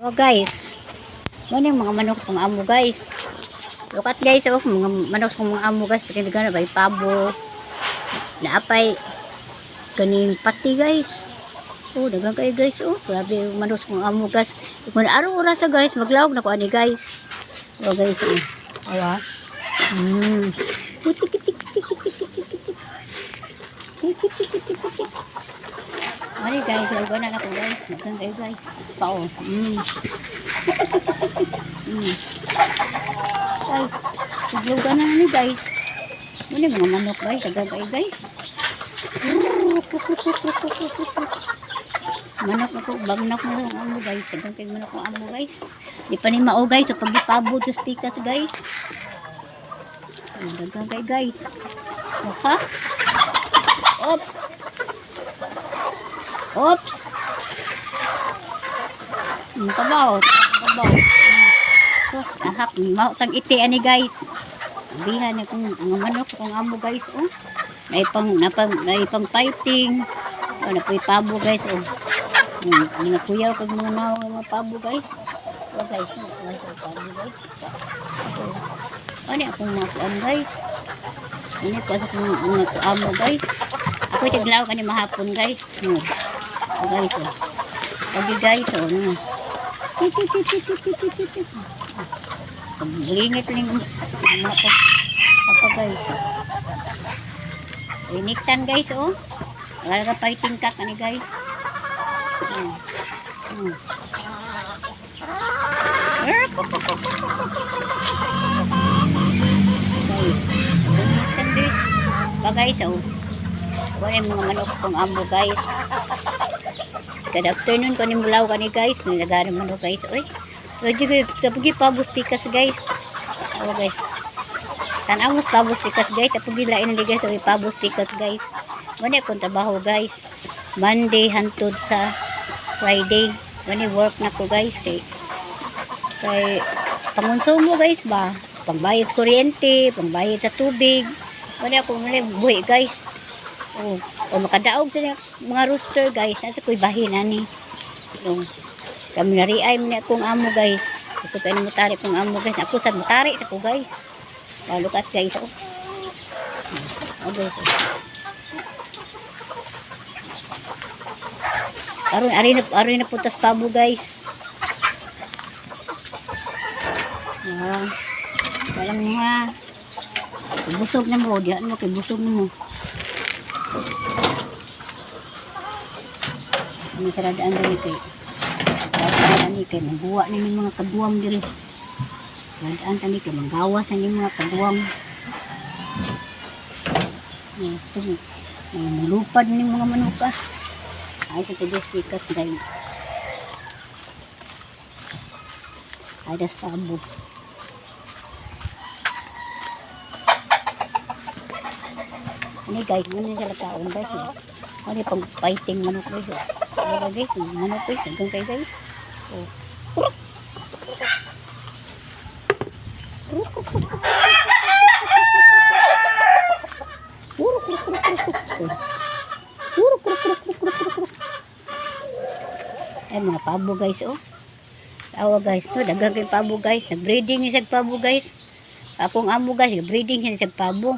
Oh guys, ano yung mga manok kong amo guys. Look at guys, oh, mga manok kong mga amo guys. Pati na bay pabo. Naapay kaning pati guys. Oh, dagang kayo guys. Oh, grabe yung manok kong amo guys. Kung araw oras sa guys, maglawag na ko ani guys. Oh guys, oh. Awa. Ay guys, lawan na ako guys. Dagang kayo guys. Pao. Ay, siglugan na ni guys. Muna mga manok guys, agagay guys. Manok ako, bagnak mo ang amo guys. Agagay manok ang amo guys. Di pa ni mao guys, so pag ipabo just tikas guys. Agagay guys. Oha. Op. Oops. Kabaw. Ahap, mautang iti ani guys. Bihan akong mga manok akong amo guys. Oh. Naipang fighting. Oh, napoy pabo guys. Oh. Mga kuyaw kag mga naw mga pabo guys. Oh guys, pabo guys. Ano akong mga kuan guys. Ano ko akong mga amo guys. Ako tiglaw kani mahapon guys. Oh guys. Oh. Okay guys, oh. Lingit lang apa guys. Iniktan guys, oh. Wala ka fighting kak ani guys. Guys, oh. Wala yung mga manok kong amo guys. Good afternoon ko ni mulaw ka ni guys. Nilagaran manok guys. Uy. Jadi kapag pabos pikas guys. Oh guys. Tanamos pabos pikas guys. Kapag gilain ni guys. Okay, pabos pikas guys. Wala akong trabaho guys. Monday hantod sa Friday. Wala work na ko guys. Kay pangonsumo guys ba. Pangbayad kuryente. Pangbayad sa tubig. Wala akong buhay guys. Oh, makadaog sa mga rooster guys. Nasa ko'y bahin ani. So, kami nariay mo na akong amo guys. Ito kayo na mutari kong amo guys. Ako sa mutari sa ko guys. Look at guys. Oh, guys. Aroy na putas pabo guys. Walang mga busog na mo. Diyan mo kay busog na mo. Ano saradaan dali kay saradaan kay magbuwa na yung mga kaduwang dili. Saradaan tani kay magawas na yung mga kaduwang. Ito malupad na yung mga manuka. Ay sa tigas pikas guys. Ay das pabo. Ini guys, mana sila taon guys. Ano pang fighting manok guys. Ano guys, manok guys, hanggang kayo guys. Oh. Ay mga pabo guys oh. Tawa guys, no, dagang kay pabo guys. Nag-breeding ni sa pabo guys. Akong amo guys, nag-breeding siya sa pabo.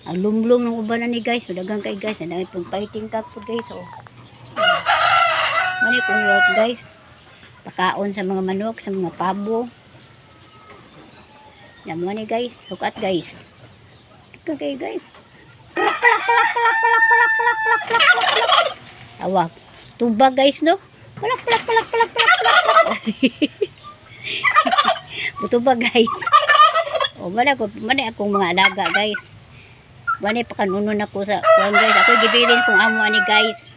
Ang lumlum ng ubanan ni guys. So, dagang kay guys. Ang pong fighting cup po guys. So, mani kong work guys. Pakaon sa mga manok, sa mga pabo. Yan mani guys. Sukat guys. Dagang kay guys. Tawa. Tubag guys no. Palak. Butubag guys. O, mani akong mga alaga guys. Wala pakanunon ako sa kuan guys. Ako gibilin kong amo ani guys.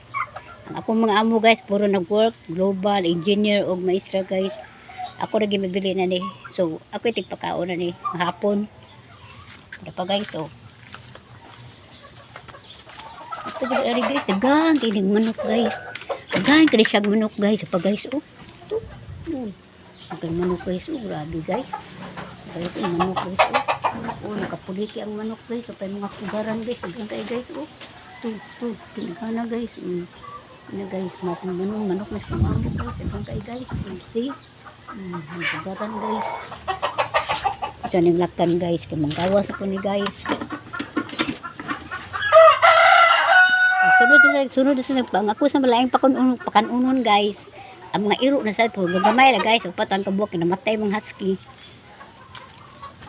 Ang akong mga amo guys puro nag-work, global engineer og maestra guys. Ako ra gibili na ni. So ako tigpakaon na ni hapon. Para pa guys oh. Ito ari guys, dagang kining manok guys. Dagang kini siya manok guys pa guys oh. Ito. Dagang manok guys oh, grabe guys. Guys, manok guys oh. Oh, nakapuliki ang manok guys. So, pa mga kubaran guys. Hanggang kayo guys. Oh, tingnan na guys. Na guys, manok na sa manok guys. Hanggang kayo guys. See? Nagkagaran guys. Ito ning laktan guys. Kamanggawas po ni guys. Sunod na sunod pang ako sa malaing pakanunon guys. Ang mga iro na sa po gagamay na guys. Upat ang kabuok namatay mga husky.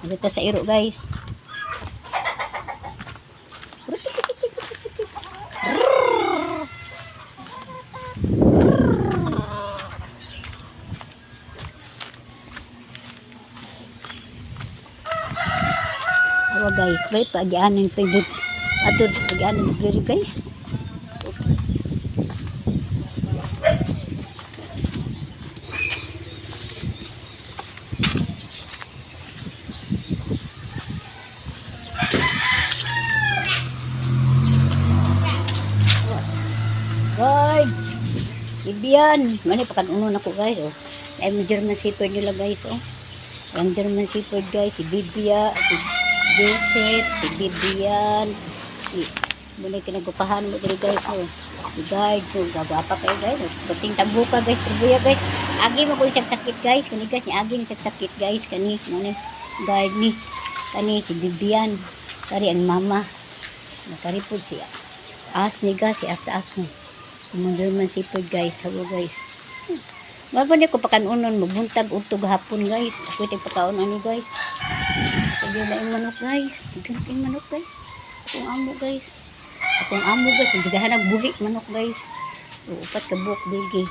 Dito sa iro guys. Oh guys, baik pag-aanin pwede atud sa pag-aanin pwede guys. Guys, Ibian, mana pakanunon ako guys oh. Ay mo German Shepherd nila guys oh. Ang German Shepherd guys, si Bibia, si Joseph, si Bibian, si muna kinagupahan mo dito guys oh. Si guard, so gagapa kayo guys oh. Bating tambuka guys, tribuya guys. Agi mo ko isang sakit guys, kani guys, ni agi isang sakit guys, kani muna guard ni, kani si Bibian, kari ang mama, nakaripod siya. As ni guys, si as mo. Mga German Shepherd guys, habo guys. Malpan ko pakanunon, mabuntag utog hapon guys. Ako ito pagkaon ano guys. Pagyo na yung manok guys. Tigan yung manok guys. Akong amo guys. Tigahan ang buhik manok guys. Upat ka buhok bigi.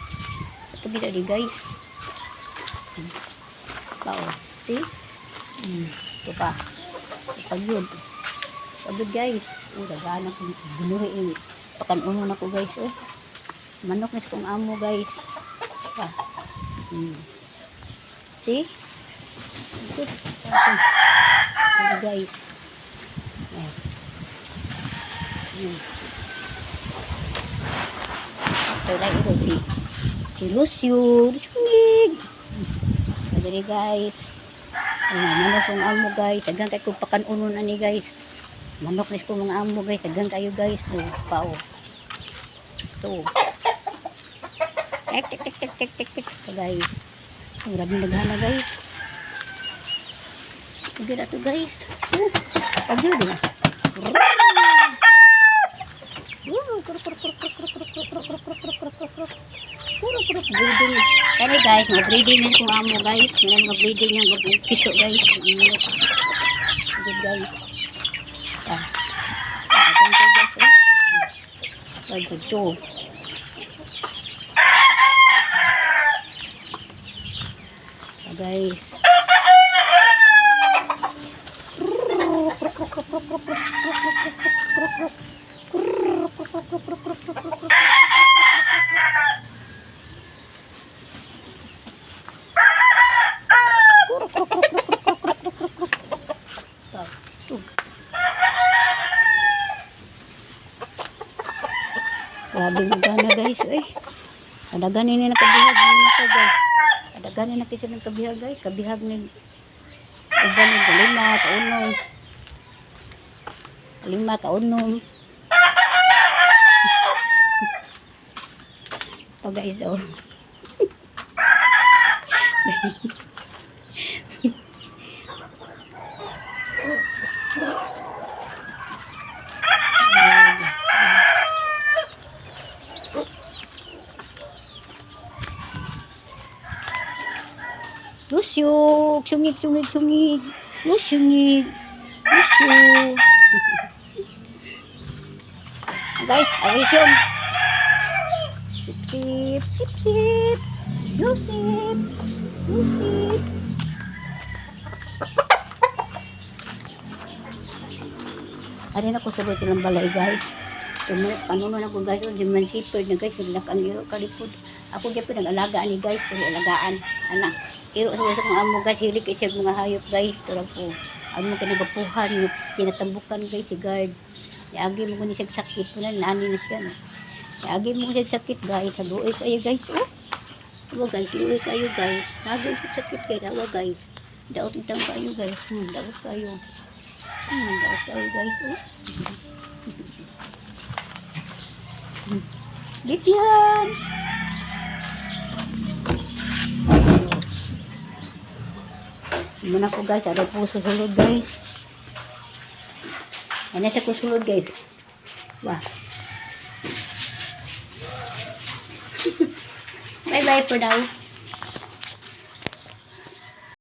Ito gila di guys. Pao. See? Ito pa. Pagyo guys. Dagahan ako. Binuhi ini. Pakanunon ako guys. Manok na kong amo guys. See? Good. Okay. Guys. So like ito si Lucio. Madali guys. Manok kong amo guys. Agang kayo kong pakanunon na ni guys. Manok na kong mga amo guys. Agang kayo guys. Pao. Ito. Tek guys. Grabe naghana guys. Pagod ato guys. Pagod na. Breeding. Kani guys, mag-breeding din kung amo guys. May mga breeding yung mag-kiso guys. Good guys. Pagod to. Guys. Grabe magana guys Adagan ini nakabihag na ka guys. Adagan ini nakisa ng kabihag guys. Kabihag ni uban ng 5 kaunong. 5 kaunong. Oh guys Lusyuk, sungig. Lusyuk. Guys, ayun. Sip. Yusip. Ari na ko sabay silang balay guys. Ano na ko guys, German Shepherd na guys, ang iro kalipod. Ako dyan po nag-alagaan ni guys, pero alagaan. Anak, iro sa kong amo guys, hilig siya mga hayop guys. Pero po, ano kinagapuhan, tinatambukan guys si guard. Iagi mo ko ni siya sakit po na, nani na siya. Iagi mo ko siya sakit guys, haluoy kayo guys. Huwag guys, haluoy kayo guys. Haluoy siya sakit kayo, dawa guys. Daot itang kayo guys, daot kayo. Daot kayo guys. Lipyan! Muna po guys, ano po susunod guys. Ano siya po susunod guys. Wah. Bye bye for now.